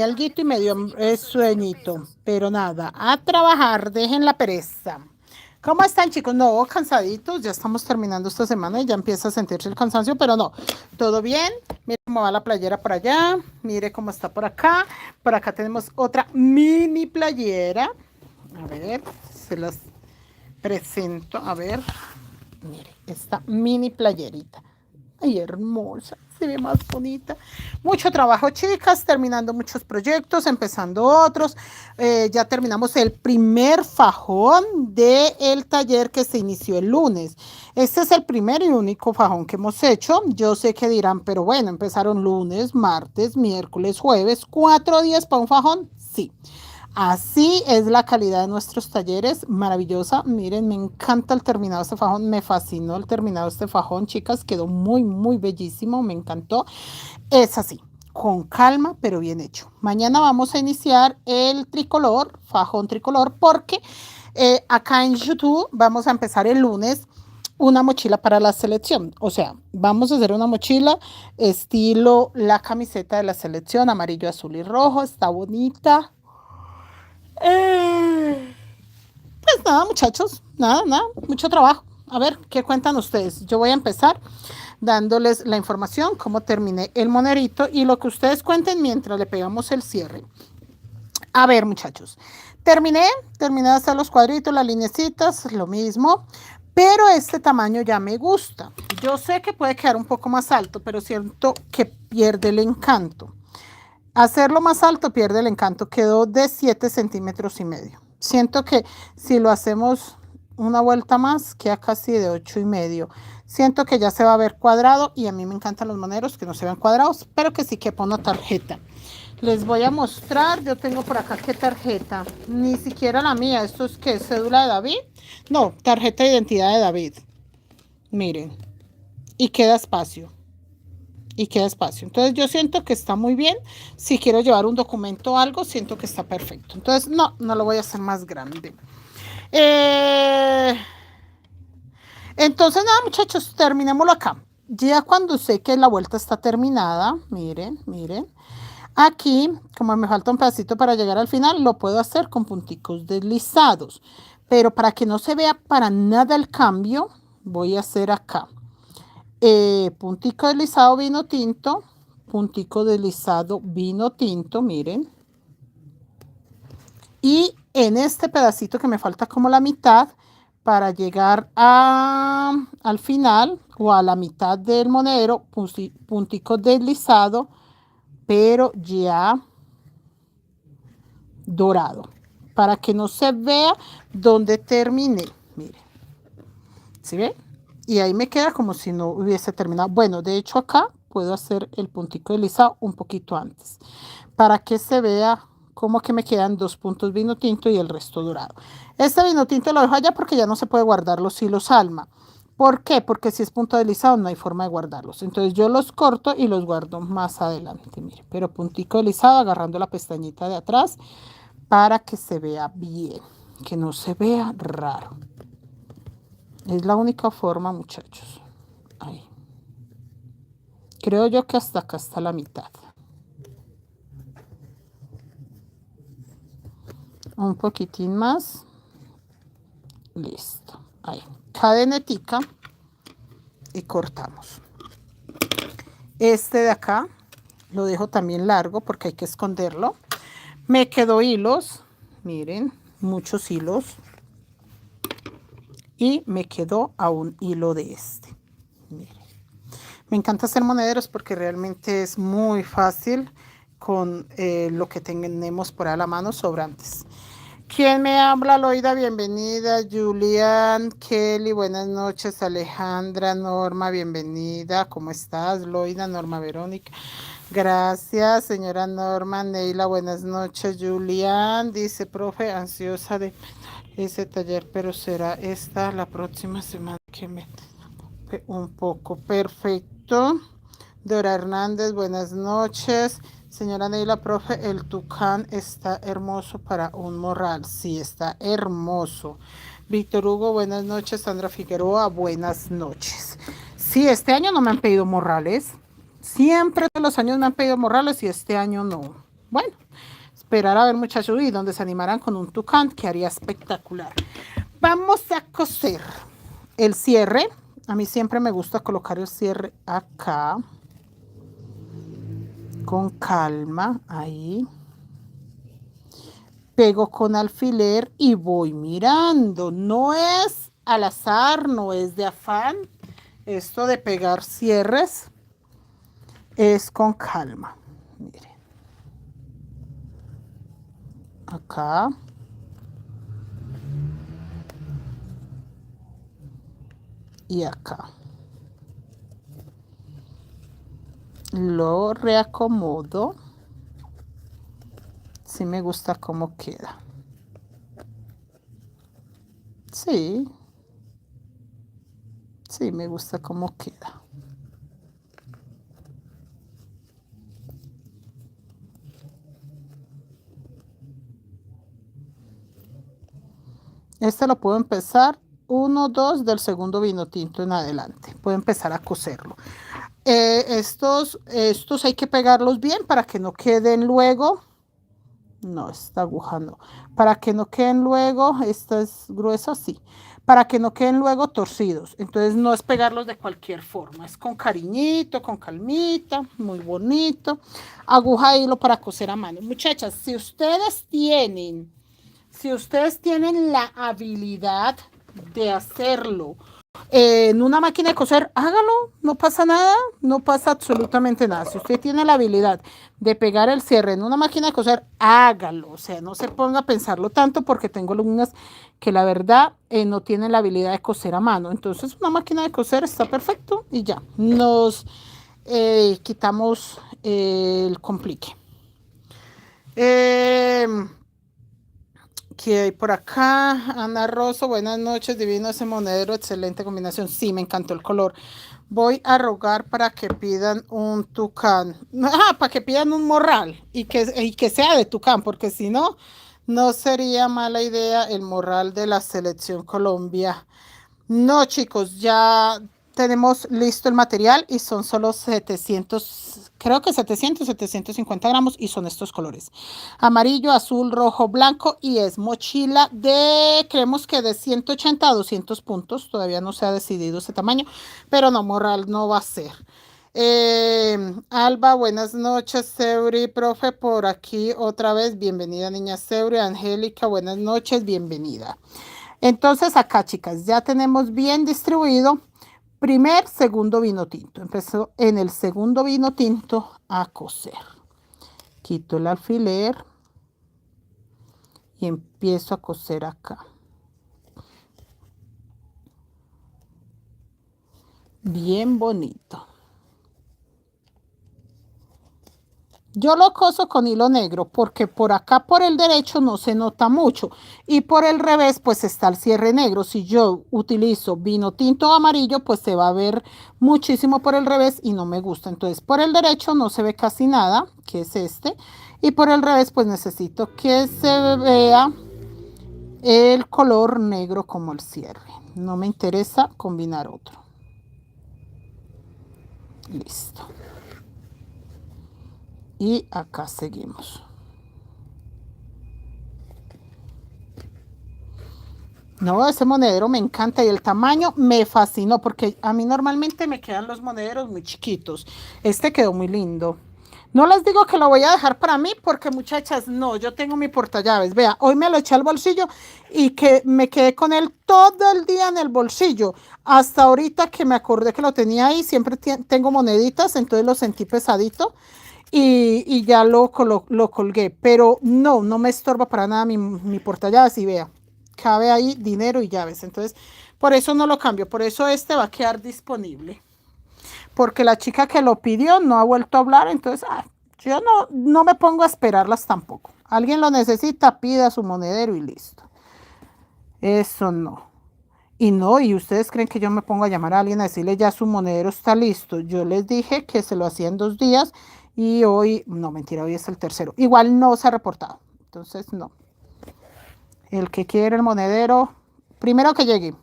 alguito y me dio sueñito, pero nada, a trabajar, dejen la pereza. ¿Cómo están, chicos? No, cansaditos, ya estamos terminando esta semana y ya empieza a sentirse el cansancio, pero no, todo bien. Mire cómo va la playera por allá, mire cómo está por acá tenemos otra mini playera. A ver, se las presento, a ver, mire, esta mini playerita. Ay, hermosa, se ve más bonita. Mucho trabajo, chicas, terminando muchos proyectos, empezando otros. Ya terminamos el primer fajón del taller que se inició el lunes. Este es el primer y único fajón que hemos hecho. Yo sé que dirán, pero bueno, empezaron lunes, martes, miércoles, jueves, 4 días para un fajón. Sí. Así es la calidad de nuestros talleres, maravillosa. Miren, me encanta el terminado de este fajón, me fascinó el terminado de este fajón, chicas, quedó muy, muy bellísimo, me encantó. Es así, con calma, pero bien hecho. Mañana vamos a iniciar el tricolor, fajón tricolor, porque acá en YouTube vamos a empezar el lunes una mochila para la selección. O sea, vamos a hacer una mochila estilo la camiseta de la selección, amarillo, azul y rojo, está bonita. Pues nada, muchachos, nada, mucho trabajo. A ver, ¿qué cuentan ustedes? Yo voy a empezar dándoles la información, cómo terminé el monerito y lo que ustedes cuenten mientras le pegamos el cierre. A ver, muchachos, terminé de hacer los cuadritos, las lineecitas, lo mismo, pero este tamaño ya me gusta. Yo sé que puede quedar un poco más alto, pero siento que pierde el encanto. Hacerlo más alto pierde el encanto, quedó de 7 centímetros y medio. Siento que si lo hacemos una vuelta más, queda casi de 8 y medio. Siento que ya se va a ver cuadrado y a mí me encantan los moneros que no se vean cuadrados, pero que sí quepa una tarjeta. Les voy a mostrar, yo tengo por acá qué tarjeta, ni siquiera la mía, esto es que cédula de David, no, tarjeta de identidad de David. Miren, y queda espacio. Entonces yo siento que está muy bien. Si quiero llevar un documento o algo, siento que está perfecto. Entonces no lo voy a hacer más grande. Entonces nada, muchachos, terminémoslo acá. Ya cuando sé que la vuelta está terminada, miren. Aquí, como me falta un pedacito para llegar al final, lo puedo hacer con punticos deslizados. Pero para que no se vea para nada el cambio, voy a hacer acá. Puntico deslizado vino tinto, puntico deslizado vino tinto, miren. Y en este pedacito que me falta como la mitad, para llegar al final o a la mitad del monedero, puntico deslizado, pero ya dorado, para que no se vea donde terminé, miren. ¿Sí ven? Y ahí me queda como si no hubiese terminado. Bueno, de hecho acá puedo hacer el puntico deslizado un poquito antes, para que se vea como que me quedan 2 puntos vino tinto y el resto dorado. Este vino tinto lo dejo allá porque ya no se puede guardar los hilos alma. ¿Por qué? Porque si es punto deslizado no hay forma de guardarlos. Entonces yo los corto y los guardo más adelante, mire. Pero puntico deslizado agarrando la pestañita de atrás para que se vea bien, que no se vea raro. Es la única forma, muchachos. Ahí. Creo yo que hasta acá está la mitad. Un poquitín más. Listo. Ahí. Cadenetica y cortamos. Este de acá lo dejo también largo porque hay que esconderlo. Me quedó hilos. Miren, muchos hilos. Y me quedó a un hilo de este. Miren. Me encanta hacer monederos porque realmente es muy fácil con lo que tenemos por ahí a la mano sobrantes. ¿Quién me habla? Loida, bienvenida. Julián, Kelly, buenas noches. Alejandra, Norma, bienvenida. ¿Cómo estás? Loida, Norma, Verónica. Gracias, señora Norma. Neila, buenas noches. Julián, dice, profe, ansiosa de ese taller, pero será esta la próxima semana que me un poco. Perfecto. Dora Hernández, buenas noches. Señora Neila, profe, el tucán está hermoso para un morral. Sí, está hermoso. Víctor Hugo, buenas noches. Sandra Figueroa, buenas noches. Sí, este año no me han pedido morrales. Siempre todos los años me han pedido morrales y este año no. Bueno, esperar a ver, muchachos, y donde se animaran con un tucán, que haría espectacular. Vamos a coser el cierre. A mí siempre me gusta colocar el cierre acá, con calma, ahí. Pego con alfiler y voy mirando. No es al azar, no es de afán. Esto de pegar cierres es con calma. Miren. Acá. Y acá. Lo reacomodo. Sí me gusta cómo queda. Sí. Sí, me gusta cómo queda. Este lo puedo empezar 1, 2 del segundo vino tinto en adelante. Puedo empezar a coserlo. Estos hay que pegarlos bien para que no queden luego. No, esta aguja no. Para que no queden luego, esta es gruesa, sí. Para que no queden luego torcidos. Entonces no es pegarlos de cualquier forma. Es con cariñito, con calmita, muy bonito. Aguja e hilo para coser a mano. Muchachas, si ustedes tienen la habilidad de hacerlo en una máquina de coser, hágalo, no pasa nada, no pasa absolutamente nada. Si usted tiene la habilidad de pegar el cierre en una máquina de coser, hágalo. O sea, no se ponga a pensarlo tanto porque tengo alumnas que la verdad no tienen la habilidad de coser a mano. Entonces, una máquina de coser está perfecto y ya, nos quitamos el complique. ¿Qué hay por acá? Ana Rosso, buenas noches, divino ese monedero, excelente combinación. Sí, me encantó el color. Voy a rogar para que pidan un tucán. Para que pidan un morral y que sea de tucán, porque si no, no sería mala idea el morral de la Selección Colombia. No, chicos, ya tenemos listo el material y son solo 700, creo que 750 gramos y son estos colores. Amarillo, azul, rojo, blanco y es mochila de, creemos que de 180 a 200 puntos. Todavía no se ha decidido ese tamaño, pero no, morral no va a ser. Alba, buenas noches, Seuri, profe, por aquí otra vez. Bienvenida, niña Seuri. Angélica, buenas noches, bienvenida. Entonces acá, chicas, ya tenemos bien distribuido primer, segundo vino tinto. Empezó en el segundo vino tinto a coser. Quito el alfiler y empiezo a coser acá. Bien bonito. Yo lo coso con hilo negro porque por acá por el derecho no se nota mucho y por el revés pues está el cierre negro. Si yo utilizo vino tinto amarillo pues se va a ver muchísimo por el revés y no me gusta. Entonces por el derecho no se ve casi nada, que es este, y por el revés pues necesito que se vea el color negro como el cierre. No me interesa combinar otro. Listo. Y acá seguimos. No, ese monedero me encanta y el tamaño me fascinó porque a mí normalmente me quedan los monederos muy chiquitos. Este quedó muy lindo. No les digo que lo voy a dejar para mí porque muchachas, no, yo tengo mi portallaves. Vea, hoy me lo eché al bolsillo y que me quedé con él todo el día en el bolsillo. Hasta ahorita que me acordé que lo tenía ahí, siempre tengo moneditas, entonces lo sentí pesadito y ya lo colgué. Pero no, no me estorba para nada mi portallaves y vea. Cabe ahí dinero y llaves. Entonces, por eso no lo cambio. Por eso este va a quedar disponible. Porque la chica que lo pidió no ha vuelto a hablar. Entonces, yo no me pongo a esperarlas tampoco. Alguien lo necesita, pida su monedero y listo. Eso no. Y no, y ustedes creen que yo me pongo a llamar a alguien a decirle ya su monedero está listo. Yo les dije que se lo hacía en 2 días y hoy, no, mentira, hoy es el tercero. Igual no se ha reportado. Entonces, no. El que quiere el monedero, primero que llegue.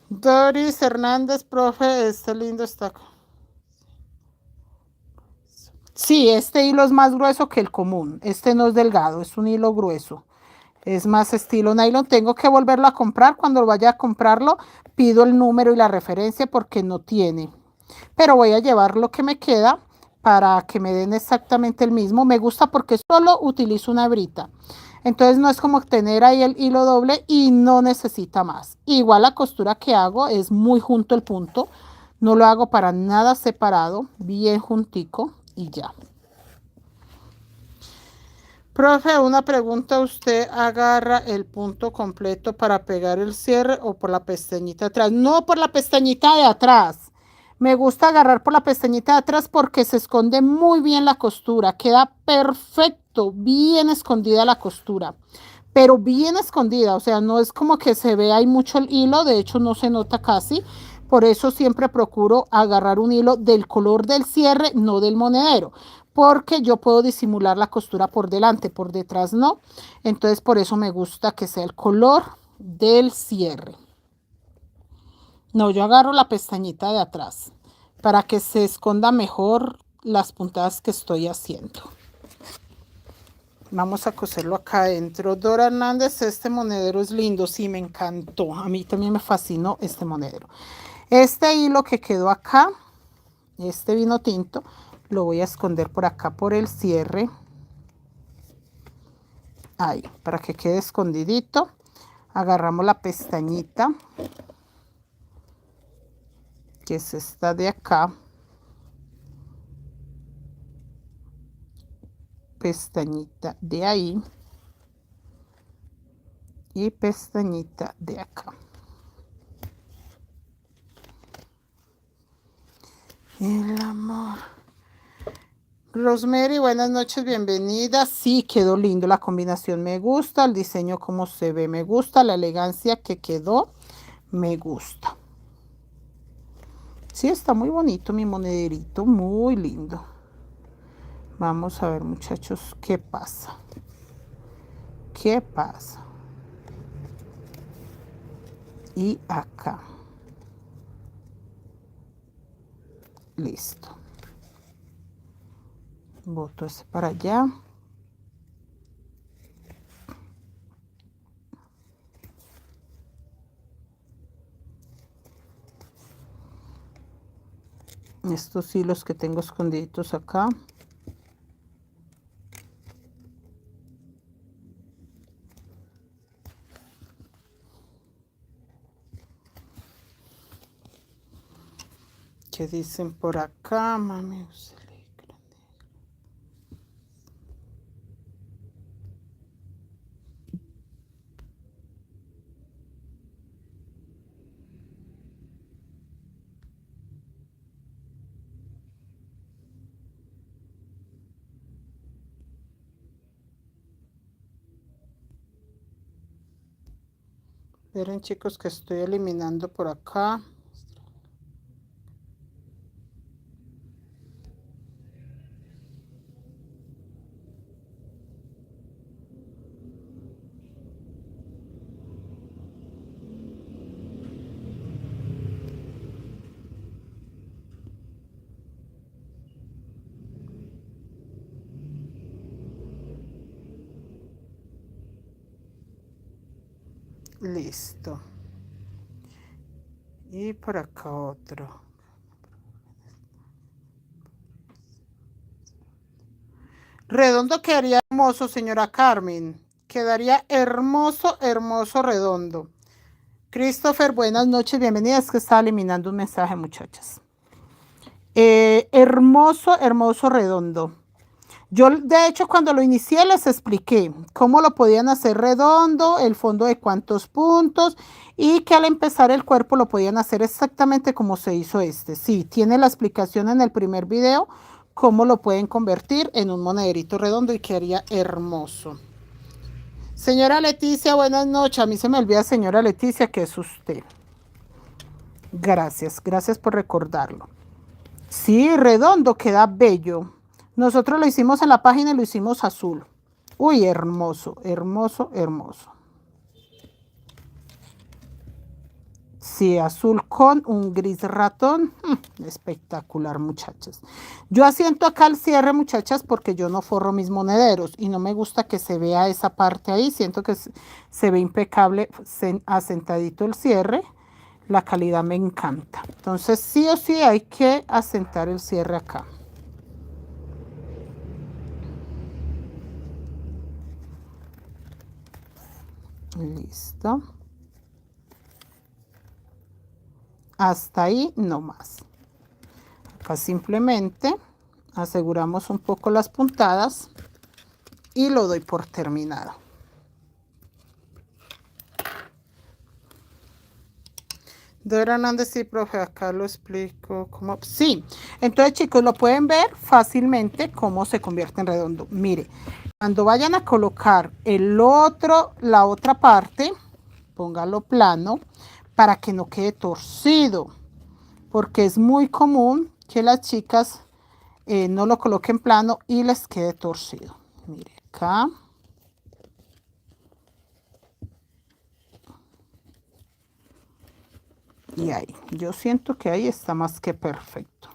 Doris Hernández, profe, este lindo está. Sí, este hilo es más grueso que el común. Este no es delgado, es un hilo grueso. Es más estilo nylon. Tengo que volverlo a comprar. Cuando vaya a comprarlo, pido el número y la referencia porque no tiene. Pero voy a llevar lo que me queda para que me den exactamente el mismo. Me gusta porque solo utilizo una hebrita. Entonces no es como tener ahí el hilo doble y no necesita más. Igual la costura que hago es muy junto el punto. No lo hago para nada separado, bien juntico y ya. Profe, una pregunta, ¿usted agarra el punto completo para pegar el cierre o por la pestañita de atrás? No, por la pestañita de atrás. Me gusta agarrar por la pestañita de atrás porque se esconde muy bien la costura. Queda perfecto, bien escondida la costura. Pero bien escondida, o sea, no es como que se ve ahí mucho el hilo, de hecho no se nota casi. Por eso siempre procuro agarrar un hilo del color del cierre, no del monedero, porque yo puedo disimular la costura por delante, por detrás no. Entonces por eso me gusta que sea el color del cierre. No, yo agarro la pestañita de atrás para que se esconda mejor las puntadas que estoy haciendo. Vamos a coserlo acá adentro. Dora Hernández, este monedero es lindo. Sí, me encantó. A mí también me fascinó este monedero. Este hilo que quedó acá, este vino tinto, lo voy a esconder por acá por el cierre. Ahí, para que quede escondidito. Agarramos la pestañita, que es esta de acá. Pestañita de ahí. Y pestañita de acá. El amor. Rosemary, buenas noches, bienvenida. Sí, quedó lindo, la combinación me gusta, el diseño como se ve me gusta, la elegancia que quedó me gusta. Sí, está muy bonito mi monederito, muy lindo. Vamos a ver, muchachos, qué pasa. ¿Qué pasa? Y acá. Listo. Boto ese para allá. Estos hilos que tengo escondiditos acá. ¿Qué dicen por acá, mami? Miren, chicos, que estoy eliminando por acá. Listo. Y por acá otro. Redondo quedaría hermoso, señora Carmen. Quedaría hermoso, hermoso, redondo. Christopher, buenas noches, bienvenidas. Que está eliminando un mensaje, muchachas. Hermoso, hermoso, redondo. Yo, de hecho, cuando lo inicié les expliqué cómo lo podían hacer redondo, el fondo de cuántos puntos y que al empezar el cuerpo lo podían hacer exactamente como se hizo este. Sí, tiene la explicación en el primer video cómo lo pueden convertir en un monederito redondo y quedaría hermoso. Señora Leticia, buenas noches. A mí se me olvida, señora Leticia, que es usted. Gracias, gracias por recordarlo. Sí, redondo, queda bello. Nosotros lo hicimos en la página y lo hicimos azul. Uy, hermoso, hermoso, hermoso. Sí, azul con un gris ratón. Espectacular, muchachas. Yo asiento acá el cierre, muchachas, porque yo no forro mis monederos y no me gusta que se vea esa parte ahí. Siento que se ve impecable asentadito el cierre. La calidad me encanta. Entonces, sí o sí hay que asentar el cierre acá. Listo. Hasta ahí no más. Acá simplemente aseguramos un poco las puntadas y lo doy por terminado. Dora Hernández, sí, profe, acá lo explico cómo. Sí, entonces chicos, lo pueden ver fácilmente cómo se convierte en redondo. Mire, cuando vayan a colocar la otra parte, póngalo plano para que no quede torcido, porque es muy común que las chicas no lo coloquen plano y les quede torcido. Mire acá. Y ahí, yo siento que ahí está más que perfecto.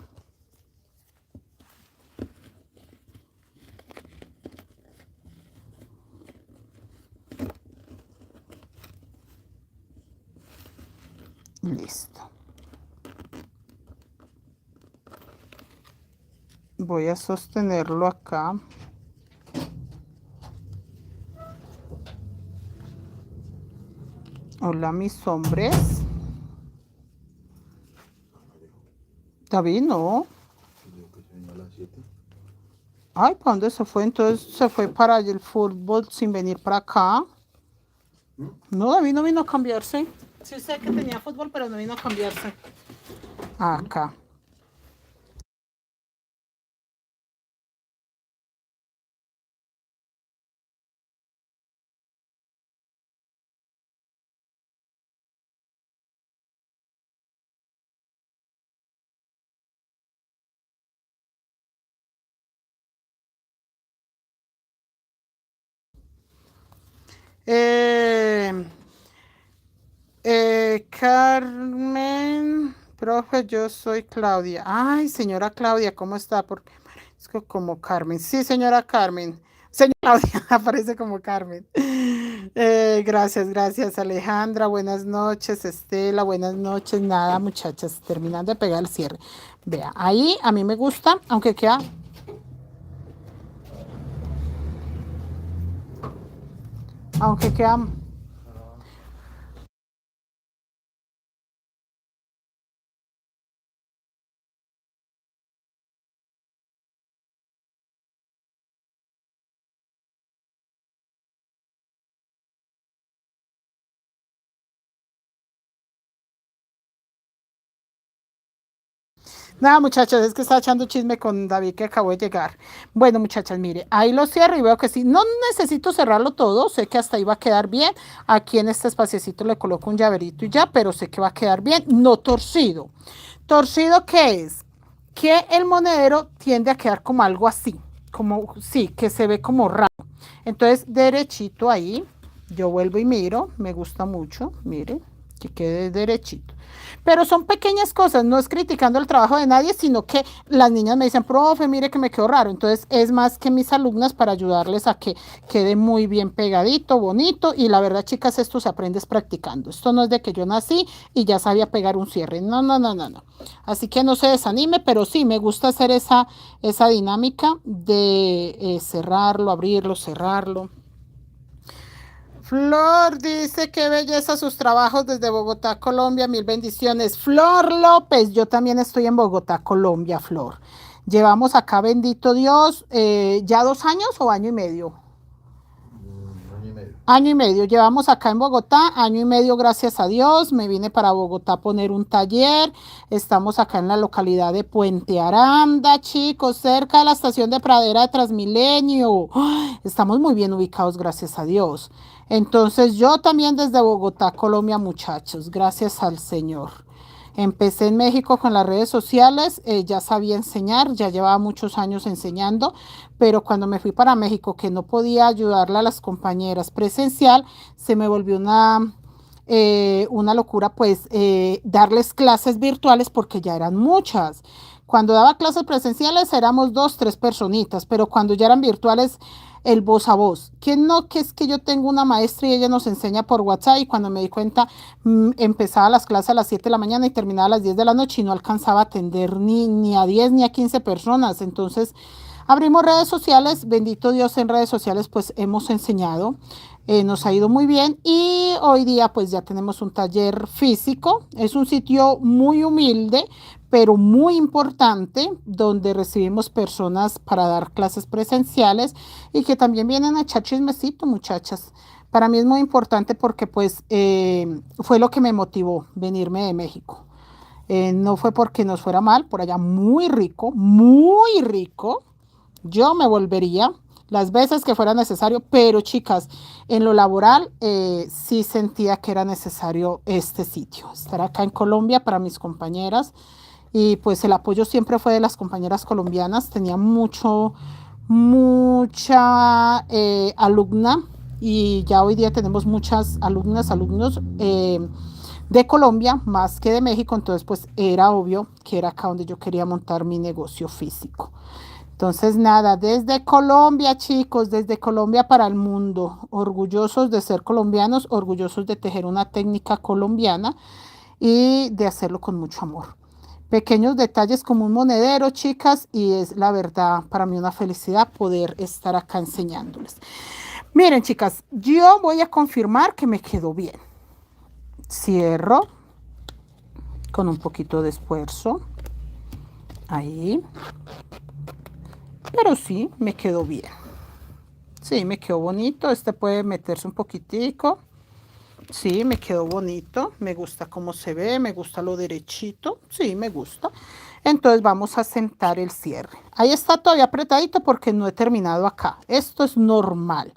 Listo. Voy a sostenerlo acá. Hola, mis hombres. David, no. Ay, ¿para dónde se fue? Entonces se fue para el fútbol sin venir para acá. No, David no vino a cambiarse. Sí sé que tenía fútbol, pero no vino a cambiarse. Acá. Carmen, profe, yo soy Claudia. Ay, señora Claudia, ¿cómo está? Porque parezco como Carmen. Sí, señora Carmen. Señora Claudia, aparece como Carmen. Gracias, gracias, Alejandra. Buenas noches, Estela. Buenas noches. Nada, muchachas, terminando de pegar el cierre. Vea, ahí a mí me gusta, aunque queda. Nada, muchachas, es que está echando chisme con David que acabó de llegar. Bueno, muchachas, mire, ahí lo cierro y veo que sí. No necesito cerrarlo todo, sé que hasta ahí va a quedar bien. Aquí en este espaciecito le coloco un llaverito y ya, pero sé que va a quedar bien, no torcido. ¿Torcido qué es? Que el monedero tiende a quedar como algo así, como, sí, que se ve como raro. Entonces, derechito ahí, yo vuelvo y miro, me gusta mucho, mire, que quede derechito. Pero son pequeñas cosas, no es criticando el trabajo de nadie, sino que las niñas me dicen, profe, mire que me quedó raro. Entonces es más que mis alumnas para ayudarles a que quede muy bien pegadito, bonito. Y la verdad, chicas, esto se aprende practicando. Esto no es de que yo nací y ya sabía pegar un cierre. No, no, no, no, no. Así que no se desanime, pero sí, me gusta hacer esa dinámica de cerrarlo, abrirlo, cerrarlo. Flor dice qué belleza sus trabajos desde Bogotá, Colombia, mil bendiciones. Flor López, yo también estoy en Bogotá, Colombia, Flor. Llevamos acá, bendito Dios, ya 2 años o año y medio. Año y medio. Año y medio. Llevamos acá en Bogotá, año y medio, gracias a Dios. Me vine para Bogotá a poner un taller. Estamos acá en la localidad de Puente Aranda, chicos, cerca de la estación de Pradera de Transmilenio. Estamos muy bien ubicados, gracias a Dios. Entonces yo también desde Bogotá, Colombia, muchachos, gracias al Señor. Empecé en México con las redes sociales, ya sabía enseñar, ya llevaba muchos años enseñando, pero cuando me fui para México, que no podía ayudarle a las compañeras presencial, se me volvió una locura pues darles clases virtuales porque ya eran muchas. Cuando daba clases presenciales éramos dos, tres personitas, pero cuando ya eran virtuales, el voz a voz. Que no, que es que yo tengo una maestra y ella nos enseña por WhatsApp y cuando me di cuenta empezaba las clases a las 7 de la mañana y terminaba a las 10 de la noche y no alcanzaba a atender ni a 10 ni a 15 personas. Entonces abrimos redes sociales, bendito Dios, en redes sociales pues hemos enseñado, nos ha ido muy bien y hoy día pues ya tenemos un taller físico, es un sitio muy humilde, pero muy importante, donde recibimos personas para dar clases presenciales y que también vienen a echar chismecito, muchachas. Para mí es muy importante porque pues fue lo que me motivó venirme de México. No fue porque nos fuera mal, por allá muy rico, muy rico. Yo me volvería las veces que fuera necesario, pero chicas, en lo laboral sí sentía que era necesario este sitio, estar acá en Colombia para mis compañeras y pues el apoyo siempre fue de las compañeras colombianas, tenía mucha alumna y ya hoy día tenemos muchas alumnas, alumnos de Colombia más que de México, entonces pues era obvio que era acá donde yo quería montar mi negocio físico. Entonces, nada, desde Colombia, chicos, desde Colombia para el mundo, orgullosos de ser colombianos, orgullosos de tejer una técnica colombiana y de hacerlo con mucho amor. Pequeños detalles como un monedero, chicas, y es la verdad para mí una felicidad poder estar acá enseñándoles. Miren, chicas, yo voy a confirmar que me quedó bien. Cierro con un poquito de esfuerzo. Ahí. Pero sí, me quedó bien. Sí, me quedó bonito. Este puede meterse un poquitico. Sí, me quedó bonito. Me gusta cómo se ve. Me gusta lo derechito. Sí, me gusta. Entonces vamos a sentar el cierre. Ahí está todavía apretadito porque no he terminado acá. Esto es normal.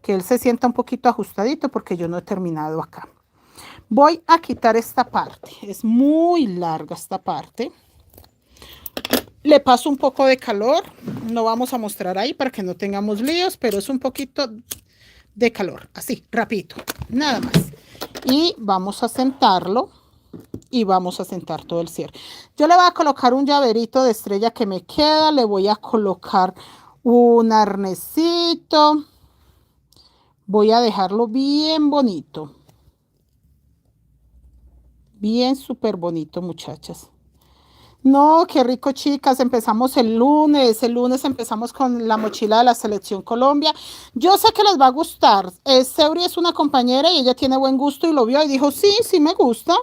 Que él se sienta un poquito ajustadito porque yo no he terminado acá. Voy a quitar esta parte. Es muy larga esta parte. Le paso un poco de calor, no vamos a mostrar ahí para que no tengamos líos, pero es un poquito de calor, así, rapidito, nada más. Y vamos a sentarlo y vamos a sentar todo el cierre. Yo le voy a colocar un llaverito de estrella que me queda, le voy a colocar un arnecito, voy a dejarlo bien bonito, bien súper bonito, muchachas. No, qué rico, chicas. Empezamos el lunes. El lunes empezamos con la mochila de la Selección Colombia. Yo sé que les va a gustar. Seuri es una compañera y ella tiene buen gusto y lo vio y dijo, sí, sí me gusta.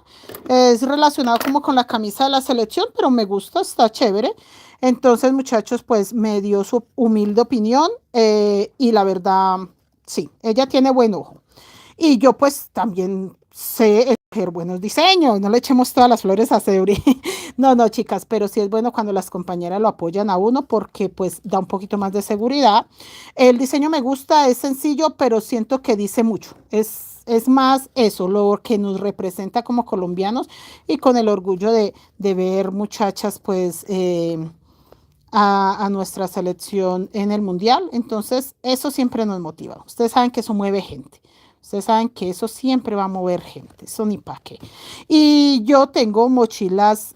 Es relacionado como con la camisa de la selección, pero me gusta, está chévere. Entonces, muchachos, pues me dio su humilde opinión y la verdad, sí, ella tiene buen ojo. Y yo pues también sé escoger buenos diseños, no le echemos todas las flores a Seuri. No, no, chicas, pero sí es bueno cuando las compañeras lo apoyan a uno porque pues da un poquito más de seguridad. El diseño me gusta, es sencillo, pero siento que dice mucho. Es más eso, lo que nos representa como colombianos y con el orgullo de ver muchachas pues a nuestra selección en el mundial. Entonces, eso siempre nos motiva. Ustedes saben que eso mueve gente. Ustedes saben que eso siempre va a mover gente, eso ni pa' qué. Y yo tengo mochilas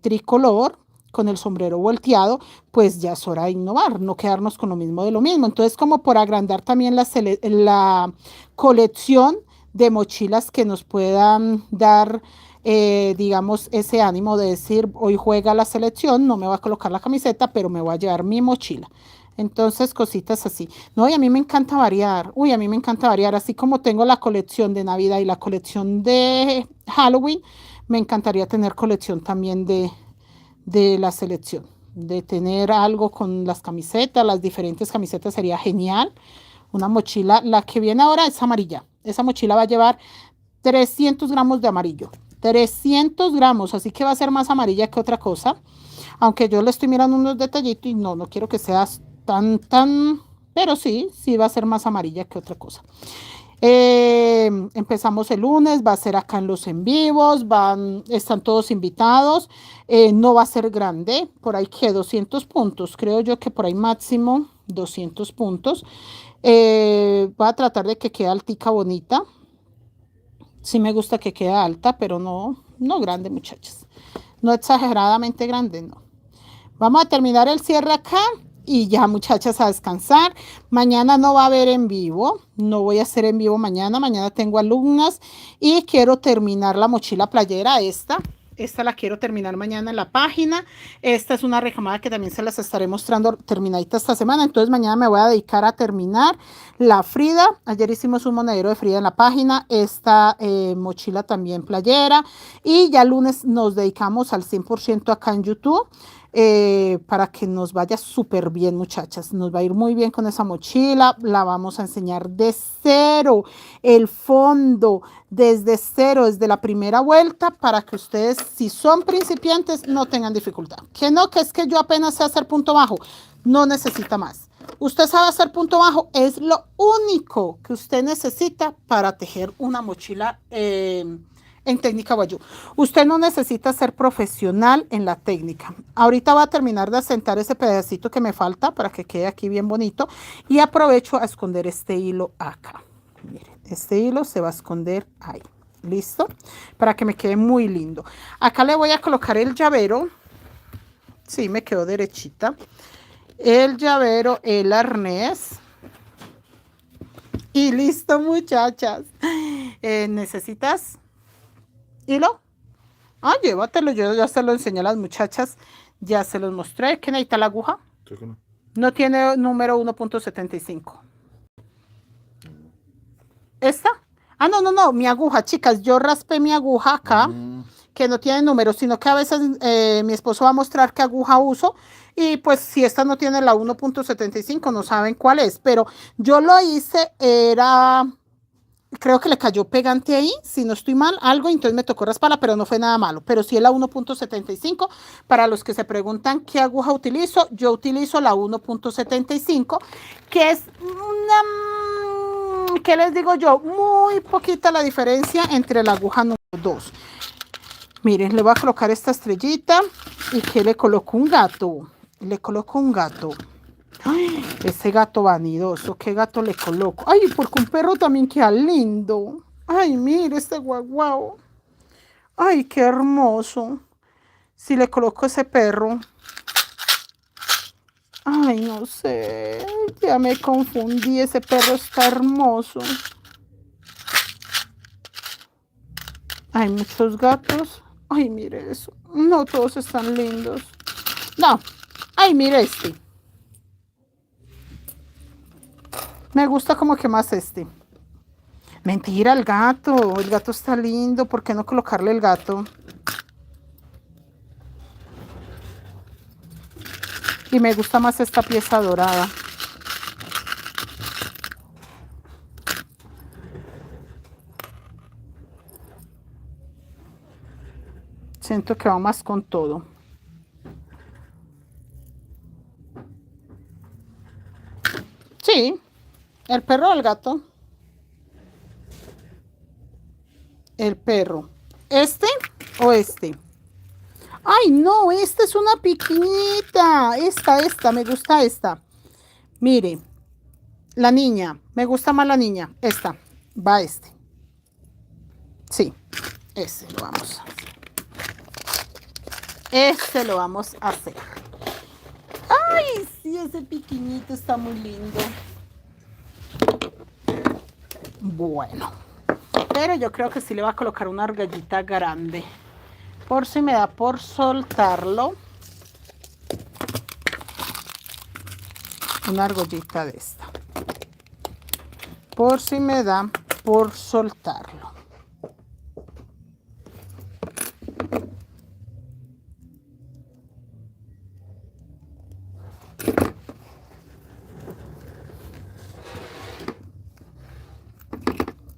tricolor con el sombrero volteado, pues ya es hora de innovar, no quedarnos con lo mismo de lo mismo. Entonces, como por agrandar también la colección de mochilas que nos puedan dar, digamos, ese ánimo de decir, hoy juega la selección, no me va a colocar la camiseta, pero me voy a llevar mi mochila. Entonces, cositas así. No, y a mí me encanta variar. Uy, a mí me encanta variar. Así como tengo la colección de Navidad y la colección de Halloween, me encantaría tener colección también de la selección. De tener algo con las camisetas, las diferentes camisetas sería genial. Una mochila, la que viene ahora es amarilla. Esa mochila va a llevar 300 gramos de amarillo. 300 gramos, así que va a ser más amarilla que otra cosa. Aunque yo le estoy mirando unos detallitos y no quiero que sea tan, pero sí, sí va a ser más amarilla que otra cosa. Empezamos el lunes, va a ser acá en los en vivos, están todos invitados, no va a ser grande, por ahí que 200 puntos, creo yo que por ahí máximo 200 puntos. Voy a tratar de que quede altica bonita. Sí me gusta que quede alta, pero no grande, muchachas. No exageradamente grande, no. Vamos a terminar el cierre acá y ya, muchachas, a descansar. Mañana no va a haber en vivo, no voy a hacer en vivo mañana. Mañana tengo alumnas y quiero terminar la mochila playera, esta. Esta la quiero terminar mañana en la página. Esta es una recamada que también se las estaré mostrando terminadita esta semana. Entonces mañana me voy a dedicar a terminar la Frida. Ayer hicimos un monedero de Frida en la página. Esta mochila también playera. Y ya lunes nos dedicamos al 100% acá en YouTube. Para que nos vaya súper bien, muchachas. Nos va a ir muy bien con esa mochila. La vamos a enseñar de cero, el fondo, desde cero, desde la primera vuelta, para que ustedes, si son principiantes, no tengan dificultad. Que no, que es que yo apenas sé hacer punto bajo. No necesita más. Usted sabe hacer punto bajo, es lo único que usted necesita para tejer una mochila en técnica Wayuu. Usted no necesita ser profesional en la técnica. Ahorita voy a terminar de asentar ese pedacito que me falta para que quede aquí bien bonito y aprovecho a esconder este hilo acá. Miren, este hilo se va a esconder ahí. ¿Listo? Para que me quede muy lindo. Acá le voy a colocar el llavero. Sí, me quedó derechita. El llavero, el arnés. Y listo, muchachas. ¿Necesitas hilo? Ah, llévatelo, yo ya se lo enseñé a las muchachas, ya se los mostré. ¿Qué necesita la aguja? Creo que no. No tiene número 1.75. ¿Esta? Ah, no, mi aguja, chicas, yo raspé mi aguja acá, que no tiene número, sino que a veces mi esposo va a mostrar qué aguja uso, y pues si esta no tiene la 1.75, no saben cuál es, pero yo lo hice, creo que le cayó pegante ahí, si no estoy mal, algo, entonces me tocó rasparla, pero no fue nada malo. Pero sí es la 1.75. Para los que se preguntan qué aguja utilizo, yo utilizo la 1.75, que es una, ¿qué les digo yo? Muy poquita la diferencia entre la aguja número 2. Miren, le voy a colocar esta estrellita y que le coloco un gato. Le coloco un gato. Ay, ese gato vanidoso, ¿qué gato le coloco? Ay, porque un perro también queda lindo. Ay, mire este guaguao. Ay, qué hermoso. Si le coloco ese perro. Ay, no sé. Ya me confundí. Ese perro está hermoso. Hay muchos gatos. Ay, mire eso. No todos están lindos. No. Ay, mire este. Me gusta como que más este. Mentira, el gato. El gato está lindo. ¿Por qué no colocarle el gato? Y me gusta más esta pieza dorada. Siento que va más con todo. Sí, el perro o el gato. El perro. ¿Este o este? Ay, no, esta es una pequeñita. Esta, me gusta esta. Mire, la niña, me gusta más la niña. Esta, va este. Sí, ese lo vamos a hacer. Este lo vamos a hacer. Ay, sí, ese pequeñito está muy lindo. Bueno, pero yo creo que sí le va a colocar una argallita grande. Por si me da por soltarlo. Una argollita de esta. Por si me da por soltarlo.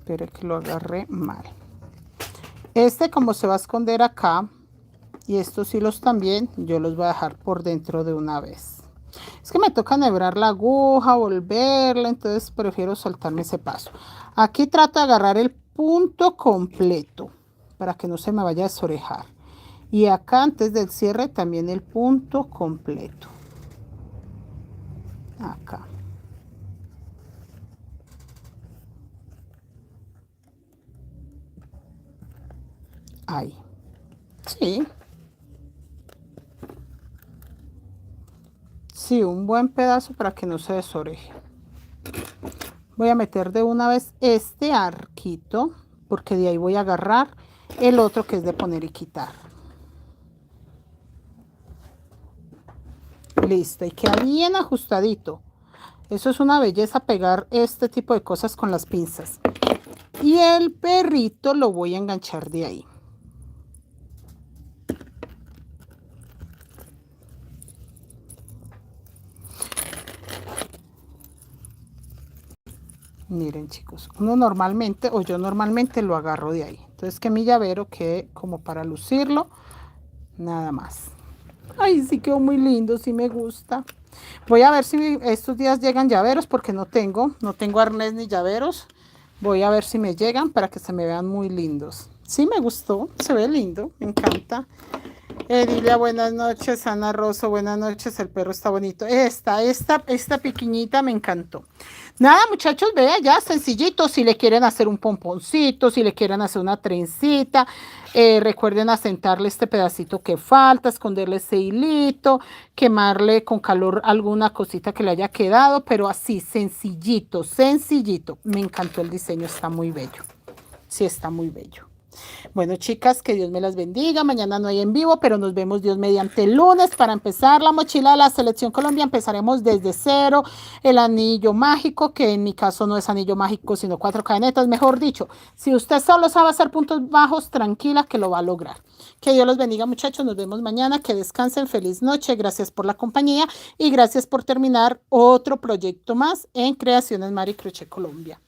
Pero que lo agarré mal. Este como se va a esconder acá. Y estos hilos también, yo los voy a dejar por dentro de una vez. Es que me toca enhebrar la aguja, volverla, entonces prefiero saltarme ese paso. Aquí trato de agarrar el punto completo para que no se me vaya a desorejar. Y acá antes del cierre también el punto completo. Acá. Ahí. Sí. Sí, un buen pedazo para que no se desoreje. Voy a meter de una vez este arquito, porque de ahí voy a agarrar el otro que es de poner y quitar. Listo, y queda bien ajustadito. Eso es una belleza pegar este tipo de cosas con las pinzas. Y el perrito lo voy a enganchar de ahí. Miren chicos, uno normalmente, o yo normalmente lo agarro de ahí. Entonces que mi llavero quede como para lucirlo, nada más. Ay, sí quedó muy lindo, sí me gusta. Voy a ver si estos días llegan llaveros porque no tengo arnés ni llaveros. Voy a ver si me llegan para que se me vean muy lindos. Sí me gustó, se ve lindo, me encanta. Edilia, buenas noches. Ana Rosso, buenas noches. El perro está bonito. Esta pequeñita me encantó. Nada, muchachos, vea ya, sencillito. Si le quieren hacer un pomponcito, si le quieren hacer una trencita, recuerden asentarle este pedacito que falta, esconderle ese hilito, quemarle con calor alguna cosita que le haya quedado, pero así, sencillito, sencillito. Me encantó el diseño, está muy bello. Sí, está muy bello. Bueno, chicas, que Dios me las bendiga. Mañana no hay en vivo, pero nos vemos Dios mediante el lunes para empezar la mochila de la Selección Colombia. Empezaremos desde cero. El anillo mágico, que en mi caso no es anillo mágico, sino 4 cadenetas. Mejor dicho, si usted solo sabe hacer puntos bajos, tranquila que lo va a lograr. Que Dios los bendiga, muchachos. Nos vemos mañana. Que descansen. Feliz noche. Gracias por la compañía y gracias por terminar otro proyecto más en Creaciones Mari Crochet Colombia.